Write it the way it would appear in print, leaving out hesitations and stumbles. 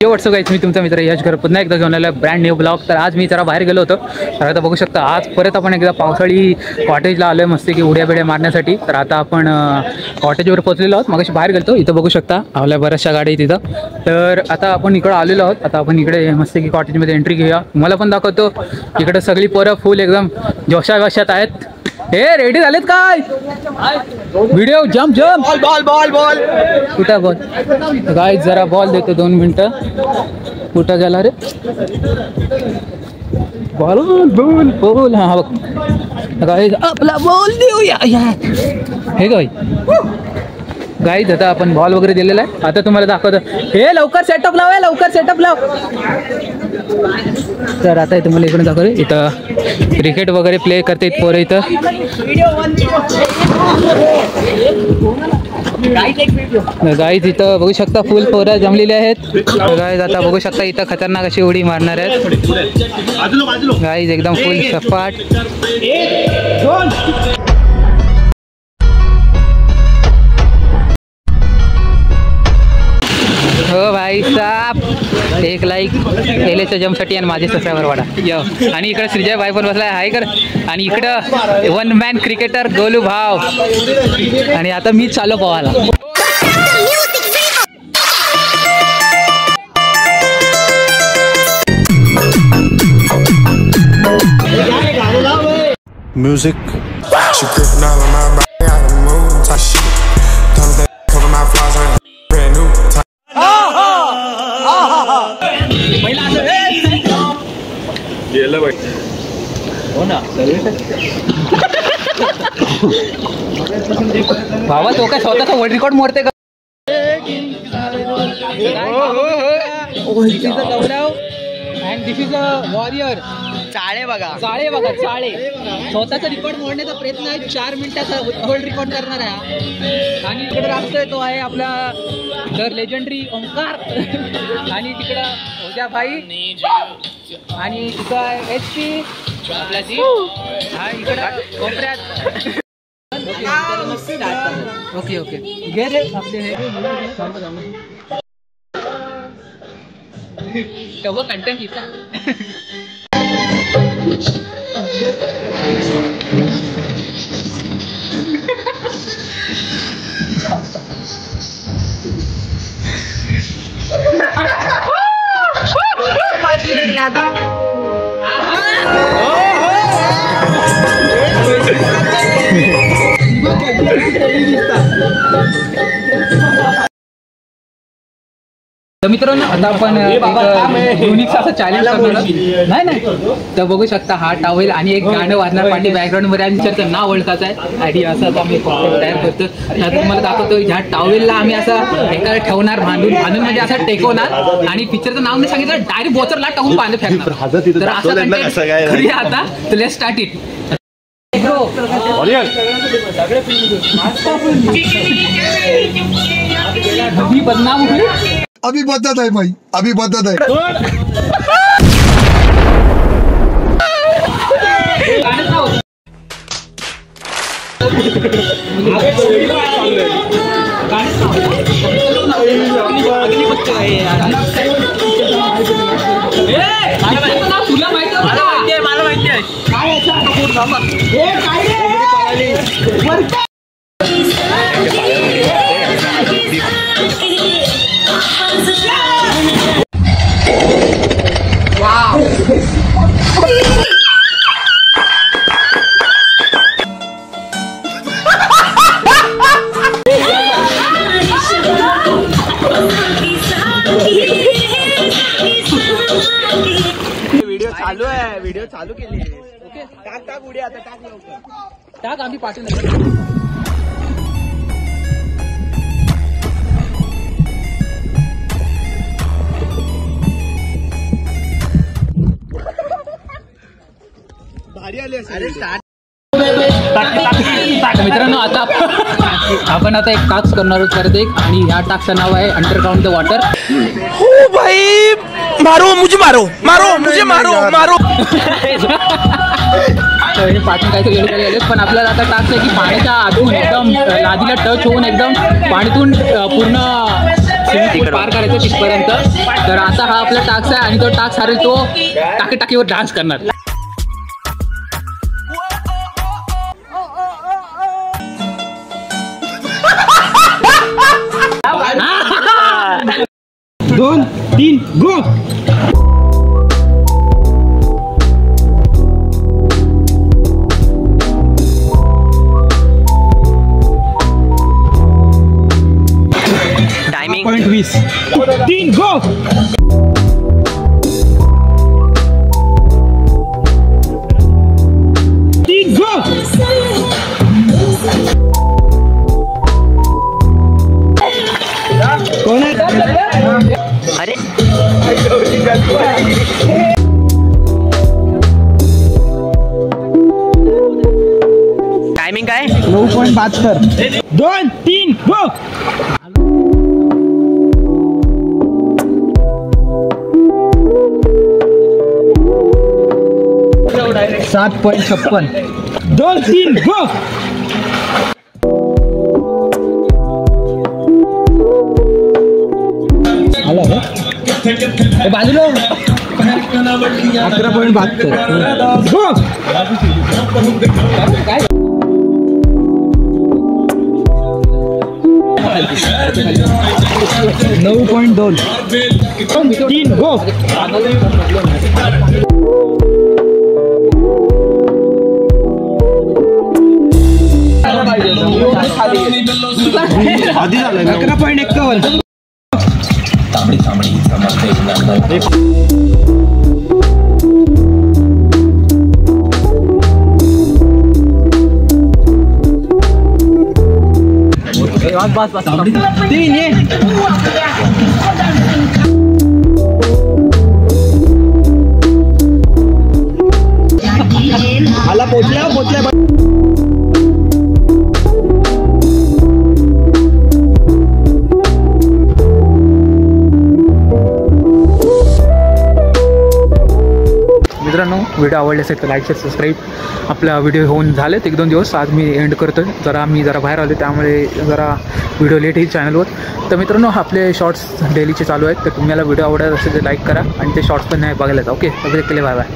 WhatsApp guys, मी तुमचा मित्र यश घर पुन्हा एकदा घेऊन आलो ब्रँड न्यू ब्लॉग. तर आज मी जरा बाहेर गेलो होतो, तर आता बघू शकता आज परत आपण एकदा पावसाळी कॉटेजला आलो आहे मस्त की उड्या बिड्या मारण्यासाठी. तर आता आपण कॉटेजवर पोहोचलेलो आहोत. मगाशी बाहेर गेलो, इथं बघू शकता आपल्या बऱ्याचशा गाडी तिथं. तर आता आपण इकडं आलेलो आहोत. आता आपण इकडे मस्त की कॉटेजमध्ये एंट्री घेऊया. मला पण दाखवतो इकडे सगळी पोरं फुल एकदम जोशात आहेत. हे रेडी झालेत काय? व्हिडिओ जम्प बॉल कुठं बॉल काय? जरा बॉल देतो 2 मिनिटं. कुठं गेला रे बॉल? बॉल हा बघ गाईज, आपला बॉल देऊया. हे गाई गाईज, आता आपण बॉल वगैरे दिलेला आहे. आता तुम्हाला दाखवतो. हे लवकर सेटअप लाव, लवकर सेटअप लाव. तर आता इथं मला इकडून दाखवलं, इथं क्रिकेट वगैरे प्ले करते पोरं इथं. गाईज इथं बघू शकता फुल पोरं जमलेले आहेत. गाईज आता बघू शकता इथं खतरनाक अशी उडी मारणार आहेत गाईज, एकदम फुल सपाट. हो भाई साहब, 1 लाईक एलेच्या जमसाठी आणि माझे सबस्क्रायबर वाढा. आणि इकडे श्रीजय भाई पण बसलाय, हाय कर. आणि इकडं 1 मॅन क्रिकेटर गोलू भाव. आणि आता मी चालू पोहायला. म्युझिक हो ना बाबा, तो काय स्वतःचा वर्ल्ड रेकॉर्ड मोडते का? And this is a warrior. चाळे बघा चाळे. स्वतःचा रेकॉर्ड मोडण्याचा प्रयत्न आहे. 4 मिनिटाचा वर्ल्ड रेकॉर्ड करणार आहे. आणि इकडे राहतोय तो आहे आपला द लेजेंडरी ओंकार. आणि तिकडं उद्या भाई. आणि इथं HP हा इकडं कोपऱ्यात. ओके घे रे आपले हे तेव्हा कंटेंट इथं. तर मित्रांनो आता आपण युनिक असं चॅलेंज करणार नाही. तर बघू शकता हा टॉवेल आणि एक गाणं वाजणार पाठी बॅकग्राऊंड मध्ये. आणि त्याचं नाव ओळखायचं आहे आणि असं आम्ही तयार करतो. आता तुम्हाला दाखवतो ह्या टॉवेलला आम्ही असं एका ठेवणार, बांधून म्हणजे असं टेकवणार. आणि पिक्चरचं नाव नाही सांगितलं, डायरेक्ट बोचरला टाकून पाणी फेकणार. तर असं करूया आता. तर लेट्स स्टार्ट इट. बदनाम हुई. अभी बदत है भाई, अभी बदत है. तुला माहिती आहे? मला माहिती आहे. व्हिडिओ चालू केली. ओके, टाक उडी आता. टाक लवकर टाक. आम्ही पाठवून भारी आली. मित्रांनो आता आपण आता एक टास्क करणार आहोत परत एक. आणि ह्या टास्कचं नाव आहे अंडरग्राउंड द वॉटर. हो भाई, मारो मुझे, मारो मुझे. हे पाठून काहीतरी गेले गेलेत, पण आपल्याला आता टास्क आहे की पाण्याच्या आतून एकदम लादीला टच होऊन एकदम पाणीतून पूर्ण स्विमिंग पूल पार करायचं तिथपर्यंत. तर आता हा आपला टास्क आहे आणि तो टास्क हरेल तो टाकीवर डान्स करणार. दोन तीन गो. टाइमिंग 20 3 गो. कोण आहे? अरे टाइमिंग काय 9.72 2 3 गो. 7.56 2 3 गो. बाजूला 11.72 गो. 9.2 3 गो. आधी झालं 11.51 बस 3 ये. आला पोचल्या मित्रांनो. व्हिडिओ आवडले असेल तर लाईक शेअर सबस्क्राईब. आपला व्हिडिओ होऊन झालेत 1-2 दिवस. आज मी एंड करतो आहे. मी जरा बाहेर आलो त्यामुळे जरा व्हिडिओ लेट येईल चॅनलवर. तर मित्रांनो आपले शॉर्ट्स डेलीचे चालू आहेत. तर तुम्हाला व्हिडिओ आवडत असेल तर लाईक करा आणि ते शॉर्ट्स पण नाही बघायला जा. ओके सगळे केले. Bye bye.